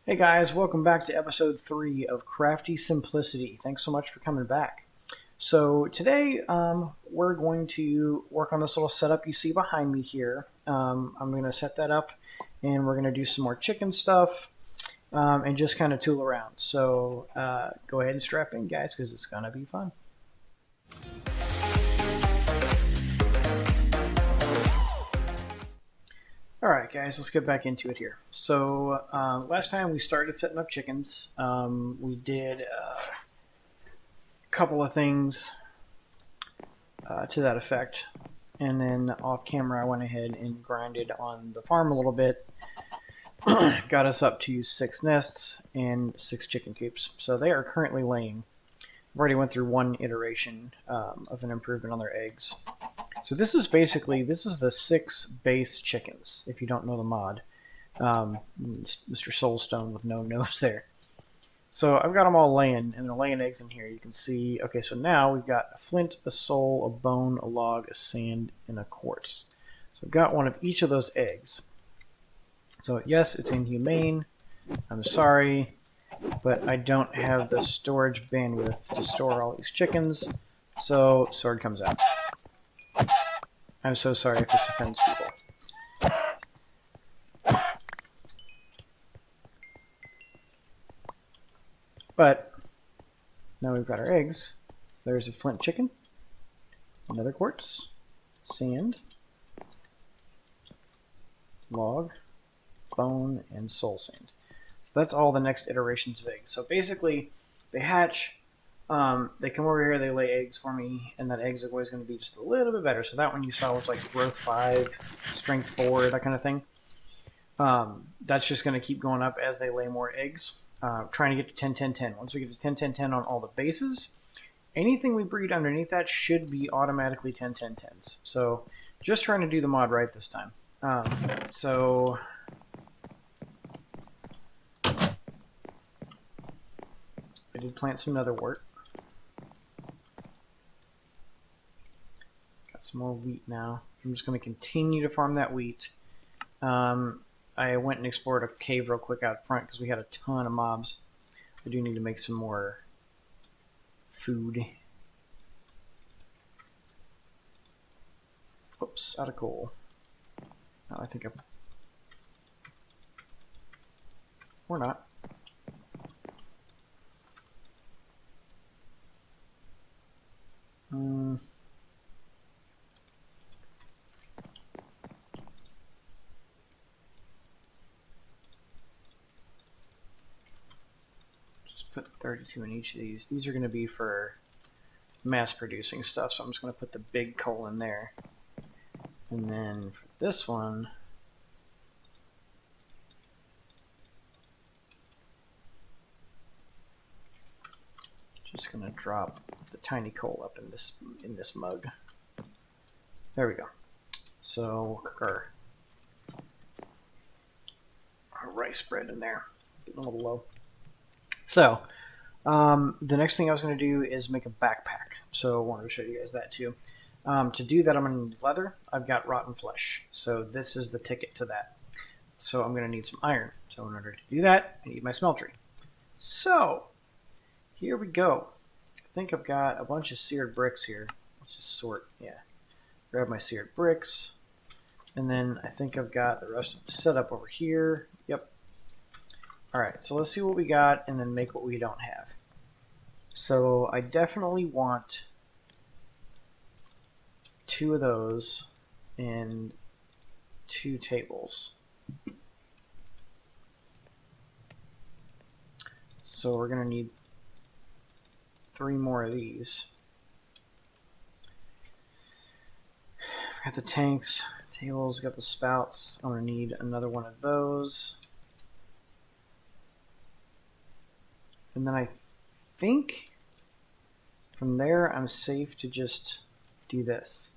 Hey guys, welcome back to episode 3 of Crafty Simplicity. Thanks so much for coming back. So today we're going to work on this little setup you see behind me here. I'm going to set that up and we're going to do some more chicken stuff and just kind of tool around. So go ahead and strap in guys because it's going to be fun. Alright guys, let's get back into it here. So last time we started setting up chickens. We did a couple of things to that effect. And then off camera I went ahead and grinded on the farm a little bit. Got us up to 6 nests and 6 chicken coops. So they are currently laying. I've already went through one iteration of an improvement on their eggs. So this is the 6 base chickens, if you don't know the mod. Mr. Soulstone with no nose there. So I've got them all laying, and they're laying eggs in here. You can see, okay, so now we've got a flint, a soul, a bone, a log, a sand, and a quartz. So I've got one of each of those eggs. So yes, it's inhumane. I'm sorry, but I don't have the storage bandwidth to store all these chickens. So sword comes out. I'm so sorry if this offends people. But now we've got our eggs. There's a flint chicken, another quartz, sand, log, bone, and soul sand. So that's all the next iterations of eggs. So basically, they hatch. They come over here, they lay eggs for me, and that eggs are always going to be just a little bit better. So that one you saw was like growth 5, strength 4, that kind of thing. That's just going to keep going up as they lay more eggs. Trying to get to 10, 10, 10. Once we get to 10, 10, 10 on all the bases, anything we breed underneath that should be automatically 10, 10, 10s. So just trying to do the mod right this time. So I did plant some netherwort. Some more wheat now. I'm just going to continue to farm that wheat. I went and explored a cave real quick out front because we had a ton of mobs. I do need to make some more food. Oops, out of coal. Oh, I think or not. Put 32 in each of these. These are going to be for mass producing stuff, so I'm just going to put the big coal in there. And then for this one, just going to drop the tiny coal up in this mug. There we go. So we'll cook our rice bread in there. Getting a little low. So, the next thing I was going to do is make a backpack. So I wanted to show you guys that too. To do that, I'm going to need leather. I've got rotten flesh. So this is the ticket to that. So I'm going to need some iron. So in order to do that, I need my smeltery. So, here we go. I think I've got a bunch of seared bricks here. Let's just sort, yeah. Grab my seared bricks. And then I think I've got the rest of the setup over here. Yep. Alright, so let's see what we got and then make what we don't have. So I definitely want 2 of those and 2 tables. So we're going to need 3 more of these. Got the tanks, tables, got the spouts. I'm going to need another one of those. And then I think from there I'm safe to just do this.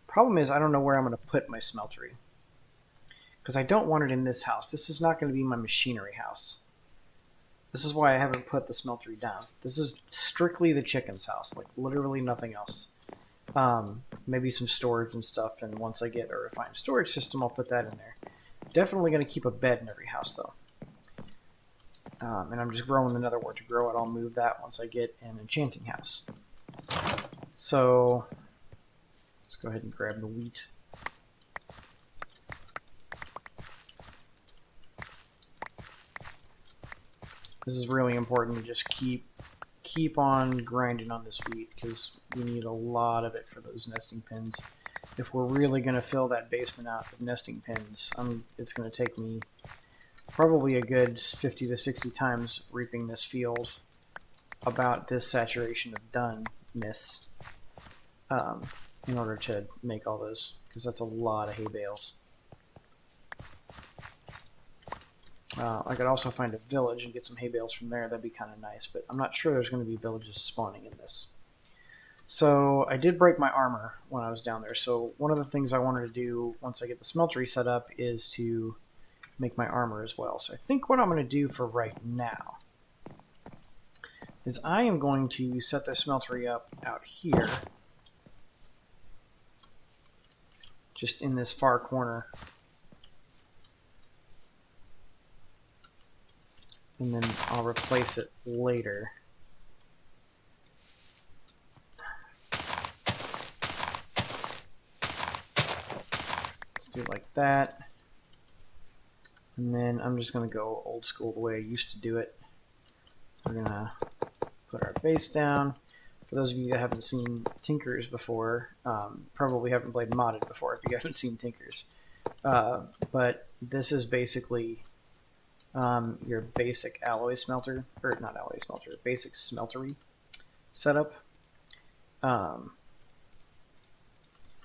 Problem is I don't know where I'm going to put my smeltery. Because I don't want it in this house. This is not going to be my machinery house. This is why I haven't put the smeltery down. This is strictly the chicken's house. Like literally nothing else. Maybe some storage and stuff. And once I get a refined storage system, I'll put that in there. Definitely going to keep a bed in every house, though. And I'm just growing the netherwort to grow it. I'll move that once I get an enchanting house. So let's go ahead and grab the wheat. This is really important to just keep on grinding on this wheat, because we need a lot of it for those nesting pins. If we're really going to fill that basement out with nesting pins, it's going to take me probably a good 50 to 60 times reaping this field about this saturation of doneness in order to make all those, because that's a lot of hay bales. I could also find a village and get some hay bales from there. That'd be kind of nice, but I'm not sure there's going to be villages spawning in this. So I did break my armor when I was down there. So one of the things I wanted to do once I get the smeltery set up is to make my armor as well. So I think what I'm going to do for right now is I am going to set the smeltery up out here, just in this far corner. And then I'll replace it later. Let's do it like that. And then I'm just going to go old school the way I used to do it. We're going to put our base down. For those of you that haven't seen Tinkers before, probably haven't played modded before if you haven't seen Tinkers. But this is basically your basic alloy smelter, or not alloy smelter, basic smeltery setup.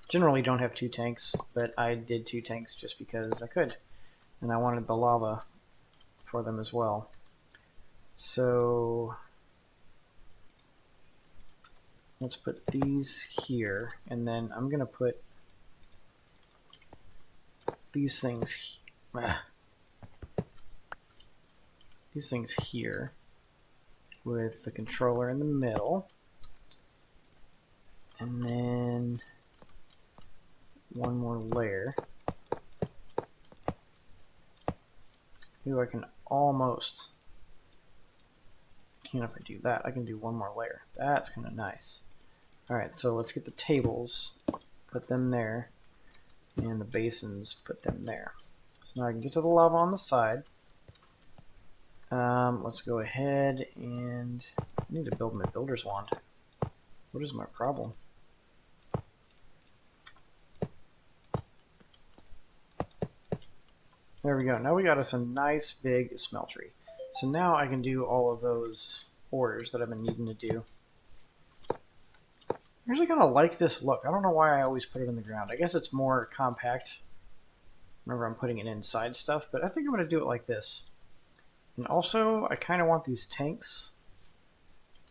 Generally don't have 2 tanks, but I did 2 tanks just because I could, and I wanted the lava for them as well. So let's put these here, and then I'm gonna put these things here with the controller in the middle, and then one more layer. Ooh, I can almost, can't if I do that, I can do one more layer. That's kind of nice. Alright, so let's get the tables, put them there, and the basins, put them there. So now I can get to the lava on the side. Let's go ahead and I need to build my builder's wand. What is my problem? There we go. Now we got us a nice big smeltery. So now I can do all of those orders that I've been needing to do. I actually kind of like this look. I don't know why I always put it in the ground. I guess it's more compact whenever I'm putting it inside stuff, but I think I'm going to do it like this. And also, I kind of want these tanks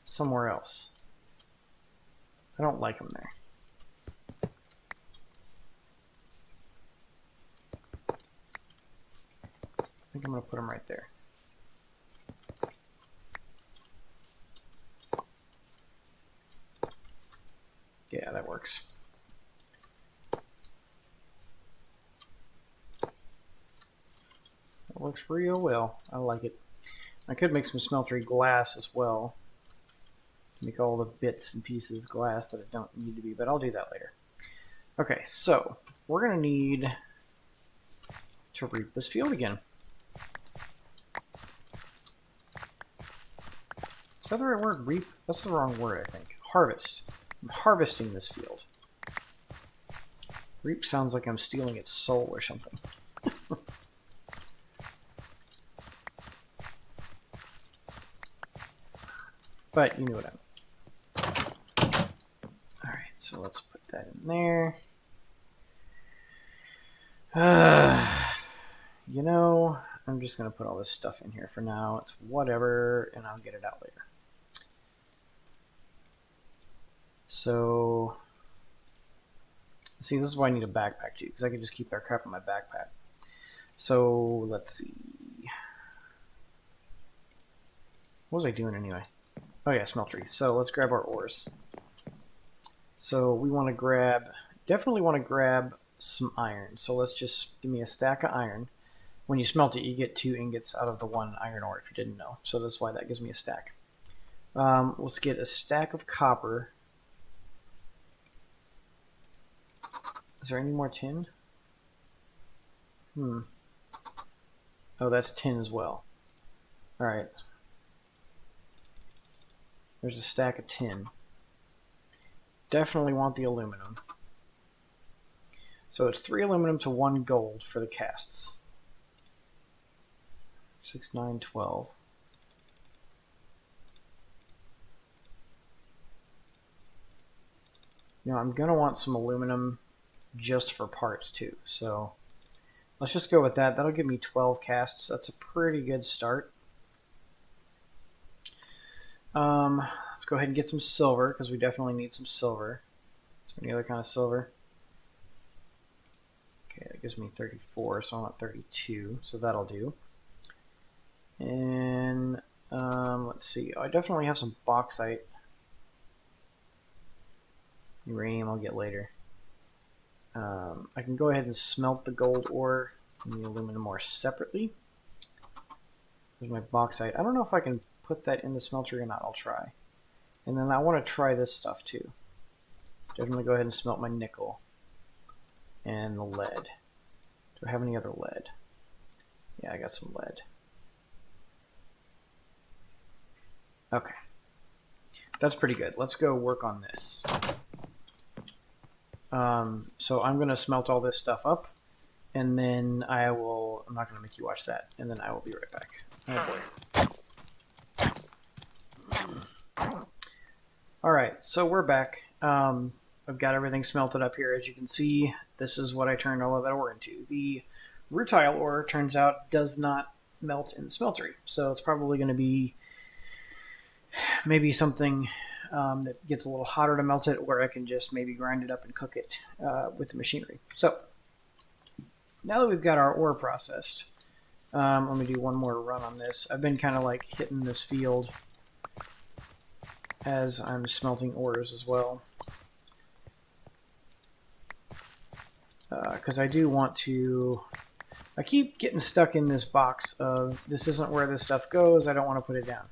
somewhere else. I don't like them there. I think I'm going to put them right there. Yeah, that works. That works real well. I like it. I could make some smeltery glass as well. Make all the bits and pieces glass that it don't need to be, but I'll do that later. Okay, so we're going to need to reap this field again. Is that the right word? Reap? That's the wrong word, I think. Harvest. I'm harvesting this field. Reap sounds like I'm stealing its soul or something. But you knew what I meant. Alright, so let's put that in there. You know, I'm just going to put all this stuff in here for now. It's whatever, and I'll get it out later. So, see, this is why I need a backpack too, because I can just keep that crap in my backpack. So, let's see. What was I doing anyway? Oh yeah, smeltery. So let's grab our ores. So we want to grab, definitely want to grab some iron. So let's just give me a stack of iron. when you smelt it, you get 2 ingots out of the 1 iron ore, if you didn't know. So that's why that gives me a stack. Let's get a stack of copper. Is there any more tin? Oh, that's tin as well. Alright. There's a stack of tin. Definitely want the aluminum. So it's 3 aluminum to 1 gold for the casts. 6, 9, 12. Now I'm going to want some aluminum just for parts too. So let's just go with that. That'll give me 12 casts. That's a pretty good start. Let's go ahead and get some silver because we definitely need some silver. Is there any other kind of silver? Okay, that gives me 34, so I want 32, so that'll do. And let's see. I definitely have some bauxite. Uranium I'll get later. I can go ahead and smelt the gold ore and the aluminum ore separately. There's my bauxite. I don't know if I can put that in the smelter or not. I'll try. And then I want to try this stuff too. Definitely go ahead and smelt my nickel and the lead. Do I have any other lead? Yeah, I got some lead. Okay. That's pretty good. Let's go work on this. So I'm going to smelt all this stuff up, and then I'm not going to make you watch that, and then I will be right back. Oh boy. Alright, so we're back. I've got everything smelted up here. As you can see, this is what I turned all of that ore into. The rutile ore, turns out, does not melt in the smeltery, so it's probably going to be maybe something that gets a little hotter to melt it, or I can just maybe grind it up and cook it with the machinery. So now that we've got our ore processed, let me do one more run on this. I've been kind of like hitting this field as I'm smelting ores as well, because I do want to. I keep getting stuck in this box of this isn't where this stuff goes. I don't want to put it down.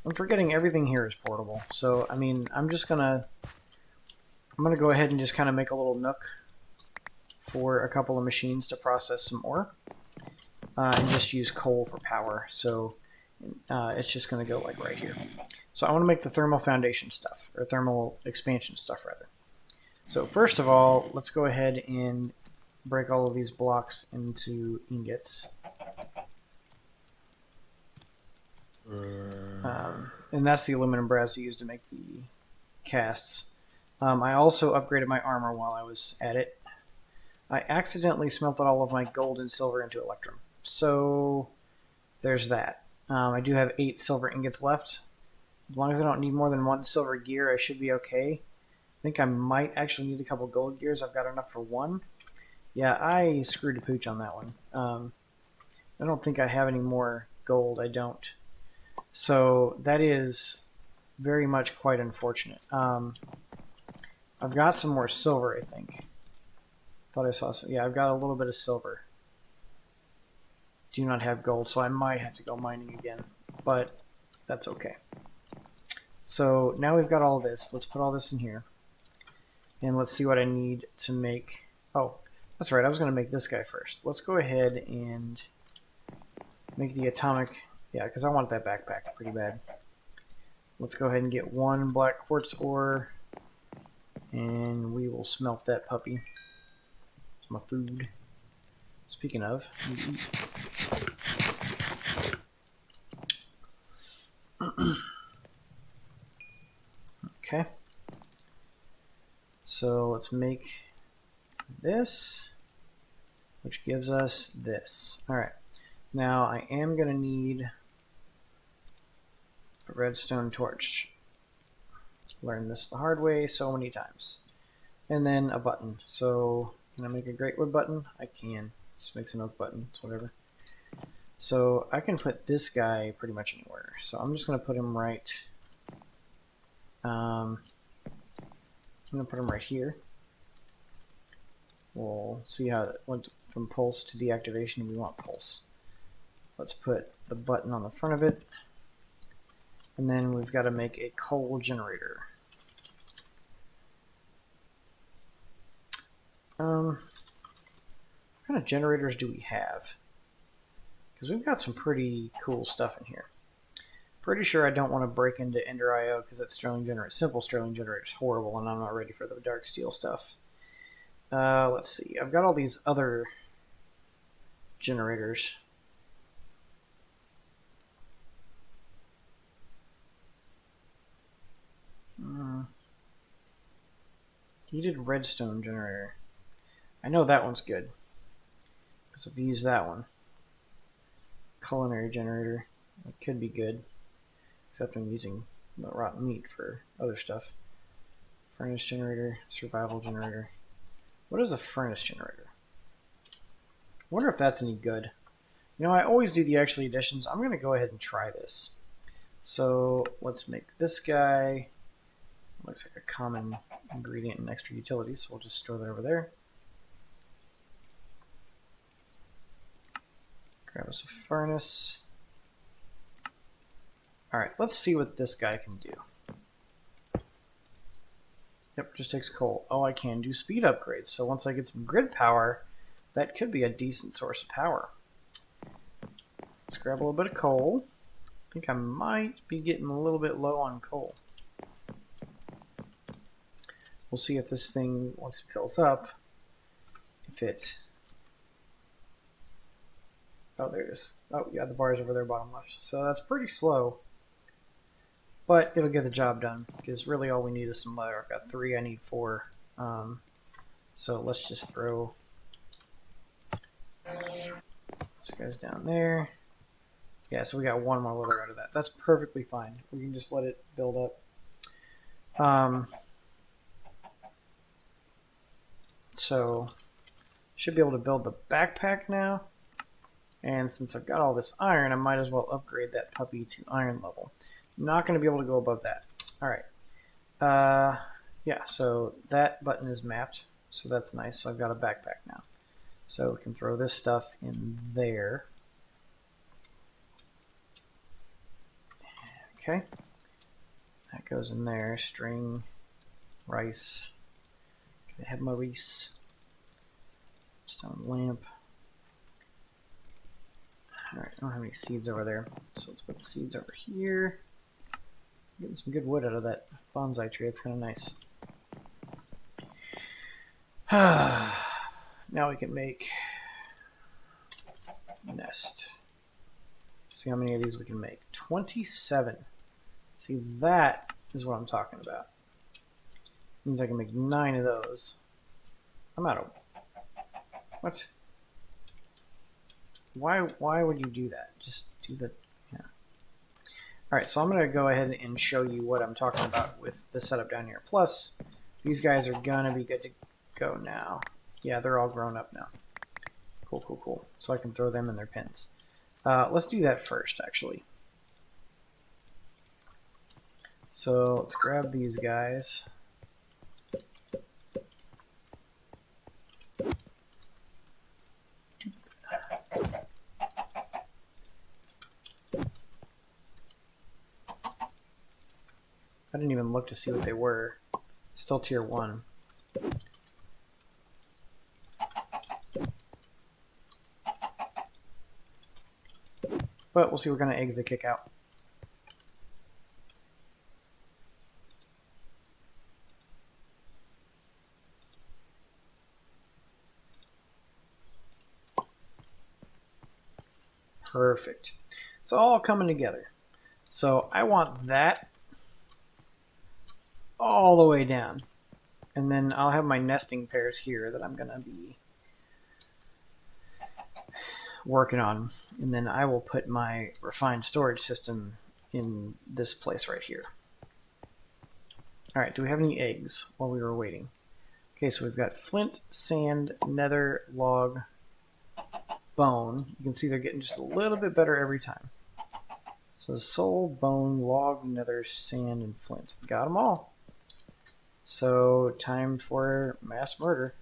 I'm forgetting everything here is portable. So, I mean, I'm gonna go ahead and just kind of make a little nook for a couple of machines to process some ore, and just use coal for power. So, it's just gonna go like right here. So I want to make the thermal foundation stuff, or thermal expansion stuff rather. So first of all, let's go ahead and break all of these blocks into ingots. And that's the aluminum brass used to make the casts. I also upgraded my armor while I was at it. I accidentally smelted all of my gold and silver into electrum. So there's that. I do have 8 silver ingots left. As long as I don't need more than 1 silver gear, I should be okay. I think I might actually need a couple gold gears. I've got enough for 1. Yeah, I screwed a pooch on that one. I don't think I have any more gold. I don't. So that is very much quite unfortunate. I've got some more silver, I think. Thought I saw some. Yeah, I've got a little bit of silver. Do not have gold, so I might have to go mining again, but that's okay. So now we've got all this. Let's put all this in here, and let's see what I need to make. Oh, that's right. I was going to make this guy first. Let's go ahead and make the atomic. Yeah, because I want that backpack pretty bad. Let's go ahead and get 1 black quartz ore, and we will smelt that puppy. It's my food. Speaking of, okay. So let's make this, which gives us this. All right. Now I am going to need a redstone torch. Learned this the hard way so many times. And then a button. So can I make a great wood button? I can. Just make some oak button. It's whatever. So I can put this guy pretty much anywhere. So I'm just going to put him right. I'm going to put him right here. We'll see how it went from pulse to deactivation. We want pulse. Let's put the button on the front of it. And then we've got to make a coal generator. What kind of generators do we have? Because we've got some pretty cool stuff in here. Pretty sure I don't want to break into Ender IO because that Sterling generator, simple Sterling generator is horrible, and I'm not ready for the dark steel stuff. Let's see. I've got all these other generators. Heated redstone generator. I know that one's good because I've used that one. Culinary generator. That could be good, except I'm using rotten meat for other stuff. Furnace generator, survival generator. What is a furnace generator? I wonder if that's any good. You know, I always do the actual additions. I'm going to go ahead and try this. So let's make this guy. Looks like a common ingredient in extra utilities, so we'll just store that over there. Grab us a furnace. Alright, let's see what this guy can do. Yep, just takes coal. Oh, I can do speed upgrades, so once I get some grid power, that could be a decent source of power. Let's grab a little bit of coal. I think I might be getting a little bit low on coal. We'll see if this thing, once it fills up, if it... Oh, there it is. Oh, yeah, the bar's over there, bottom left. So that's pretty slow. But it'll get the job done, because really all we need is some leather. I've got 3, I need 4. So let's just throw this guy's down there. Yeah, so we got 1 more leather out of that. That's perfectly fine. We can just let it build up. So should be able to build the backpack now. And since I've got all this iron, I might as well upgrade that puppy to iron level. I'm not going to be able to go above that. Alright. Yeah, so that button is mapped. So that's nice. So I've got a backpack now. So we can throw this stuff in there. Okay. That goes in there. String, rice. Can I have my rice? Stone lamp. Alright, I don't have any seeds over there. So let's put the seeds over here. Getting some good wood out of that bonsai tree. It's kind of nice. Now we can make a nest. See how many of these we can make. 27. See, that is what I'm talking about. Means I can make 9 of those. I'm out of... What? Why would you do that? Just do the... Yeah. Alright, so I'm going to go ahead and show you what I'm talking about with the setup down here. Plus, these guys are going to be good to go now. Yeah, they're all grown up now. Cool, cool, cool. So I can throw them in their pens. Let's do that first, actually. So let's grab these guys. I didn't even look to see what they were. Still tier 1. But we'll see what kind of eggs they kick out. Perfect. It's all coming together. So I want that all the way down. And then I'll have my nesting pairs here that I'm going to be working on. And then I will put my refined storage system in this place right here. Alright, do we have any eggs while we were waiting? Okay, so we've got flint, sand, nether, log, bone. You can see they're getting just a little bit better every time. So soul, bone, log, nether, sand, and flint. Got them all. So time for mass murder.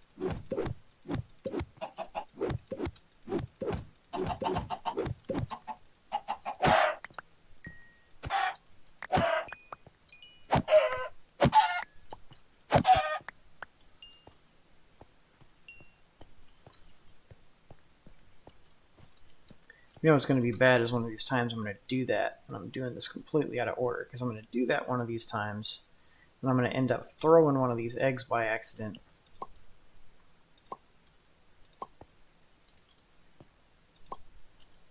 You know what's going to be bad is one of these times I'm going to do that, and I'm doing this completely out of order, because I'm going to do that one of these times, and I'm going to end up throwing one of these eggs by accident.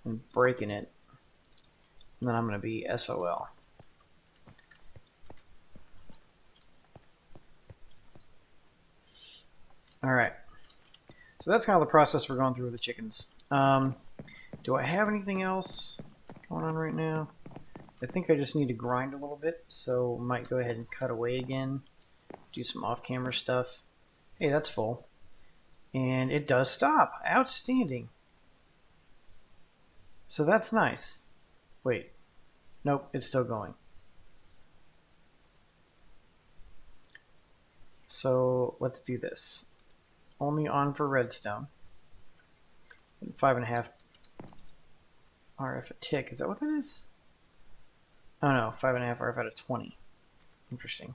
And breaking it, and then I'm going to be SOL. Alright, so that's kind of the process we're going through with the chickens. Do I have anything else going on right now? I think I just need to grind a little bit, so might go ahead and cut away again, do some off-camera stuff. Hey, that's full. And it does stop. Outstanding. So that's nice. Wait. Nope, it's still going. So let's do this. Only on for redstone. And 5.5 RF a tick. Is that what that is? Oh no, 5.5 RF out of 20. Interesting.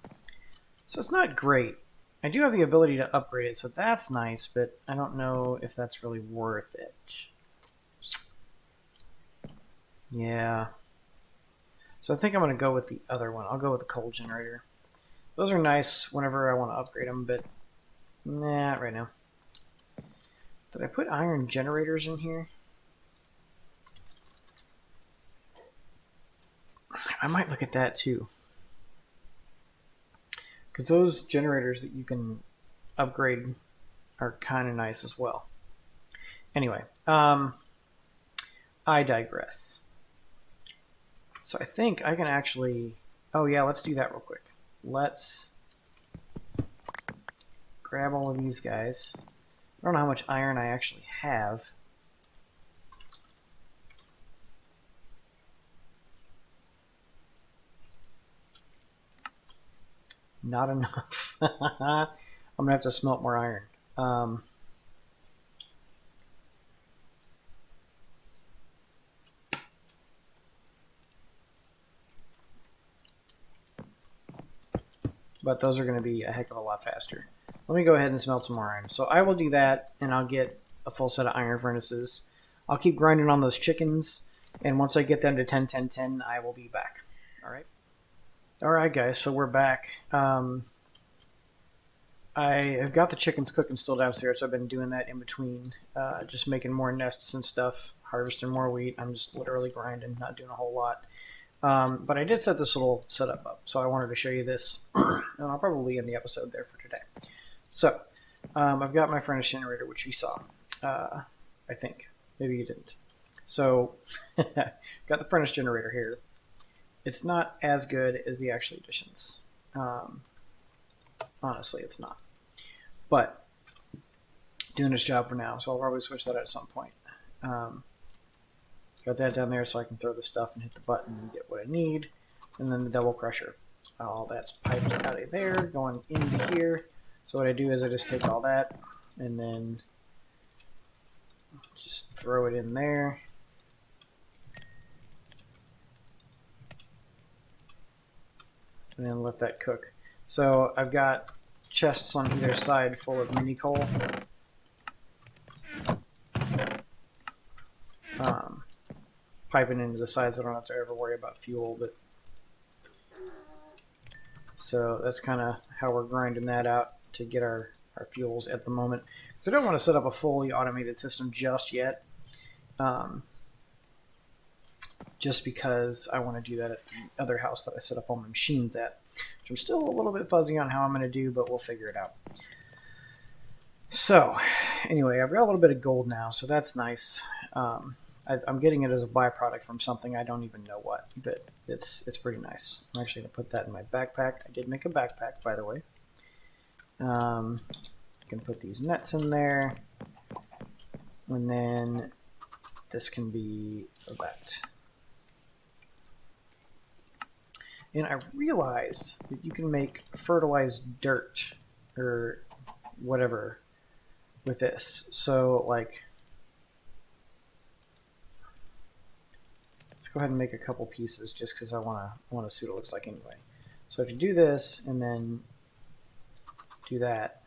So it's not great. I do have the ability to upgrade it, so that's nice, but I don't know if that's really worth it. Yeah. So I think I'm going to go with the other one. I'll go with the coal generator. Those are nice whenever I want to upgrade them, but nah, right now. Did I put iron generators in here? I might look at that too. Because those generators that you can upgrade are kind of nice as well. Anyway, I digress. So I think I can actually... Oh yeah, let's do that real quick. Let's grab all of these guys. I don't know how much iron I actually have. Not enough. I'm going to have to smelt more iron. But those are going to be a heck of a lot faster. Let me go ahead and smelt some more iron. So I will do that, and I'll get a full set of iron furnaces. I'll keep grinding on those chickens, and once I get them to 10, 10, 10, I will be back. All right? Alright guys, so we're back. I have got the chickens cooking still downstairs, so I've been doing that in between, just making more nests and stuff, harvesting more wheat. I'm just literally grinding, not doing a whole lot. But I did set this little setup up, so I wanted to show you this, and I'll probably end the episode there for today. So, I've got my furnace generator, which you saw, I think. Maybe you didn't. So, got the furnace generator here. It's not as good as the actual editions. Honestly, it's not. But doing its job for now, so I'll probably switch that at some point. Got that down there so I can throw the stuff and hit the button and get what I need. And then the double crusher. All that's piped out of there, going into here. So what I do is I just take all that and then just throw it in there. And then let that cook. So I've got chests on either side full of mini coal. Piping into the sides, I don't have to ever worry about fuel. But so that's kind of how we're grinding that out to get our fuels at the moment. So I don't want to set up a fully automated system just yet. Just because I want to do that at the other house that I set up all my machines at. Which I'm still a little bit fuzzy on how I'm going to do, but we'll figure it out. So, anyway, I've got a little bit of gold now, so that's nice. I'm getting it as a byproduct from something I don't even know what, but it's pretty nice. I'm actually going to put that in my backpack. I did make a backpack, by the way. I can put these nets in there, and then this can be that. And I realized that you can make fertilized dirt or whatever with this. So, like, let's go ahead and make a couple pieces just because I want to see what it looks like anyway. So if you do this and then do that,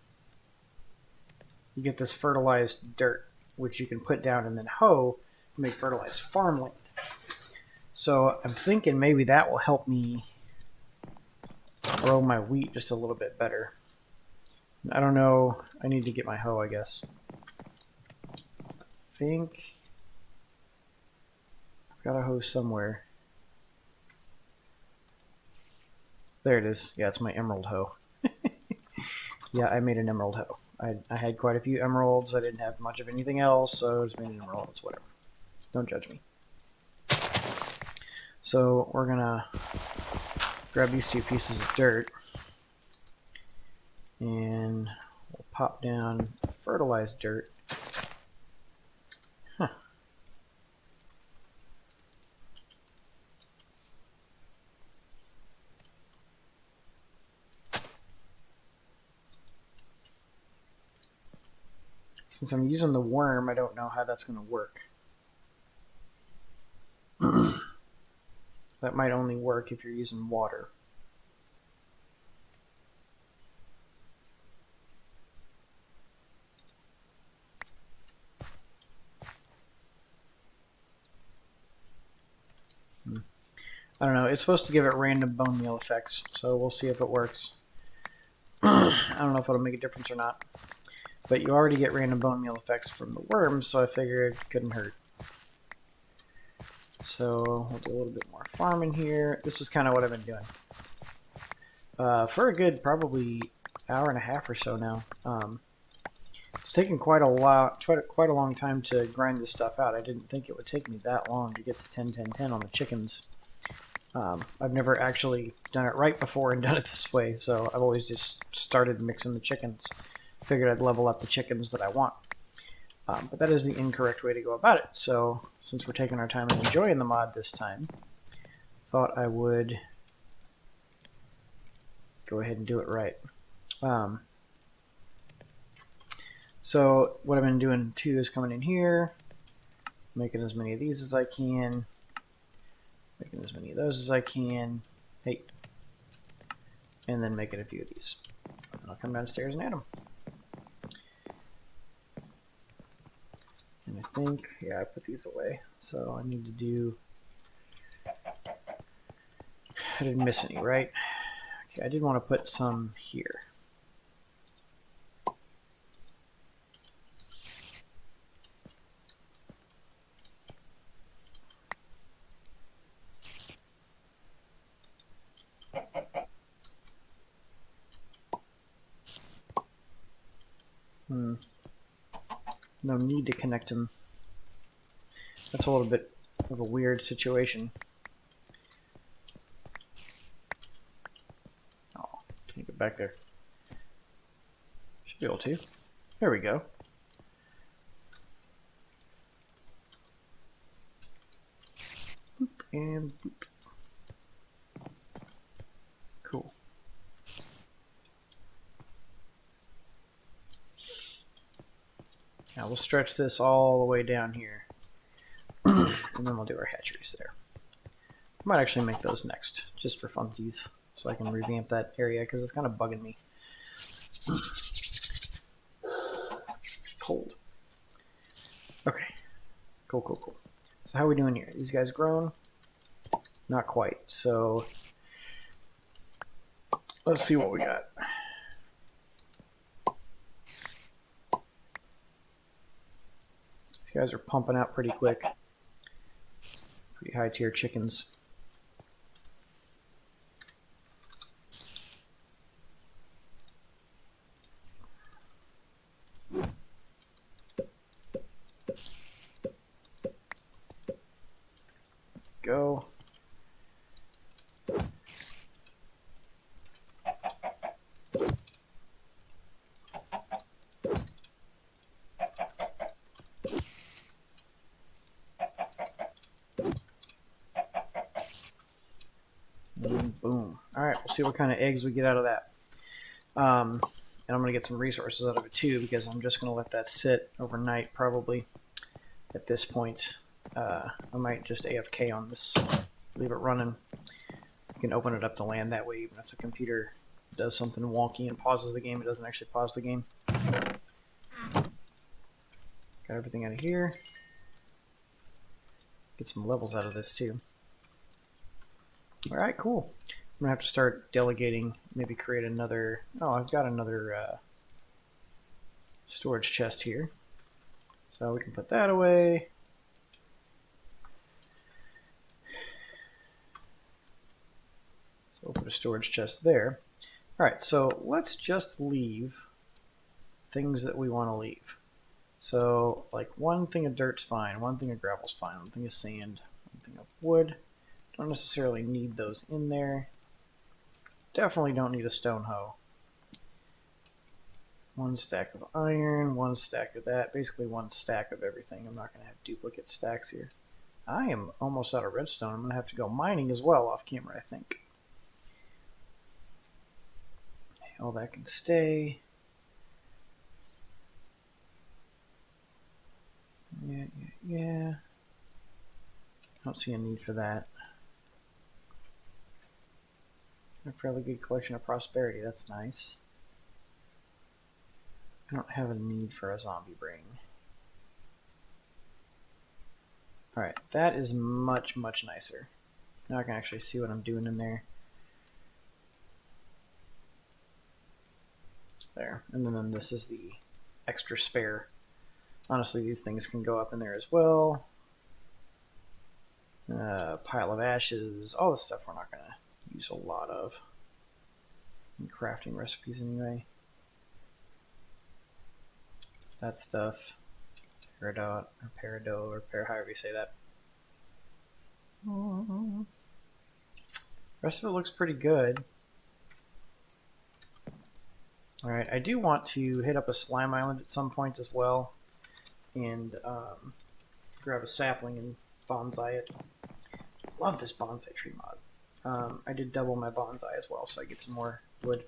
you get this fertilized dirt, which you can put down and then hoe make fertilized farmland. So I'm thinking maybe that will help me grow my wheat just a little bit better. I don't know. I need to get my hoe, I guess. I think I've got a hoe somewhere. There it is. Yeah, it's my emerald hoe. Yeah, I made an emerald hoe. I had quite a few emeralds. I didn't have much of anything else, so I just made an emerald. It's whatever. Don't judge me. So we're gonna grab these 2 pieces of dirt and we'll pop down fertilized dirt. Huh. Since I'm using the worm, I don't know how that's going to work. That might only work if you're using water. I don't know. It's supposed to give it random bone meal effects, so we'll see if it works. I don't know if it'll make a difference or not. But you already get random bone meal effects from the worms, so I figured it couldn't hurt. So we'll do a little bit more farming here. This is kind of what I've been doing. For a good probably hour and a half or so now. It's taken quite a long time to grind this stuff out. I didn't think it would take me that long to get to 10-10-10 on the chickens. I've never actually done it right before and done it this way, so I've always just started mixing the chickens. Figured I'd level up the chickens that I want. But that is the incorrect way to go about it. So since we're taking our time and enjoying the mod this time, thought I would go ahead and do it right. So what I've been doing too is coming in here, making as many of these as I can, making as many of those as I can, hey, and then making a few of these. And I'll come downstairs and add them. And I think, yeah, I put these away. So I need to do, I didn't miss any, right? Okay, I did want to put some here. No need to connect them. That's a little bit of a weird situation. Oh, can you get back there? Should be able to. There we go. Boop and boop. Cool. Now we'll stretch this all the way down here, and then we'll do our hatcheries there. I might actually make those next, just for funsies, so I can revamp that area, because it's kind of bugging me. Cold. Okay. Cool. So how are we doing here? These guys grown? Not quite. So let's see what we got. These guys are pumping out pretty quick. Pretty high tier chickens. Go. And boom. Alright, we'll see what kind of eggs we get out of that. And I'm going to get some resources out of it too, because I'm just going to let that sit overnight probably at this point. I might just AFK on this, leave it running. You can open it up to land that way, even if the computer does something wonky and pauses the game, it doesn't actually pause the game. Got everything out of here. Get some levels out of this too. All right, cool. I'm gonna have to start delegating. Maybe create another. Oh, I've got another storage chest here, so we can put that away. So we'll put a storage chest there. All right, so let's just leave things that we want to leave. So, like, one thing of dirt's fine, one thing of gravel's fine, one thing of sand, one thing of wood. Don't necessarily need those in there. Definitely don't need a stone hoe. One stack of iron, one stack of that, basically one stack of everything. I'm not going to have duplicate stacks here. I am almost out of redstone. I'm going to have to go mining as well off camera, I think. All that can stay. Yeah. Don't see a need for that. A fairly good collection of prosperity. That's nice. I don't have a need for a zombie brain. Alright, that is much, much nicer. Now I can actually see what I'm doing in there. There. And then this is the extra spare. Honestly, these things can go up in there as well. Pile of ashes. All this stuff we're not going to use a lot of in crafting recipes anyway. That stuff. Peridot, or peridot, or however you say that. Rest of it looks pretty good. Alright, I do want to hit up a slime island at some point as well. And grab a sapling and bonsai it. Love this bonsai tree mod. I did double my bonsai as well, so I get some more wood.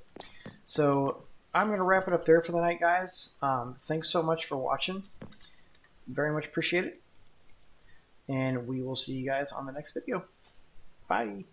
So I'm going to wrap it up there for the night, guys. Thanks so much for watching. Very much appreciate it. And we will see you guys on the next video. Bye.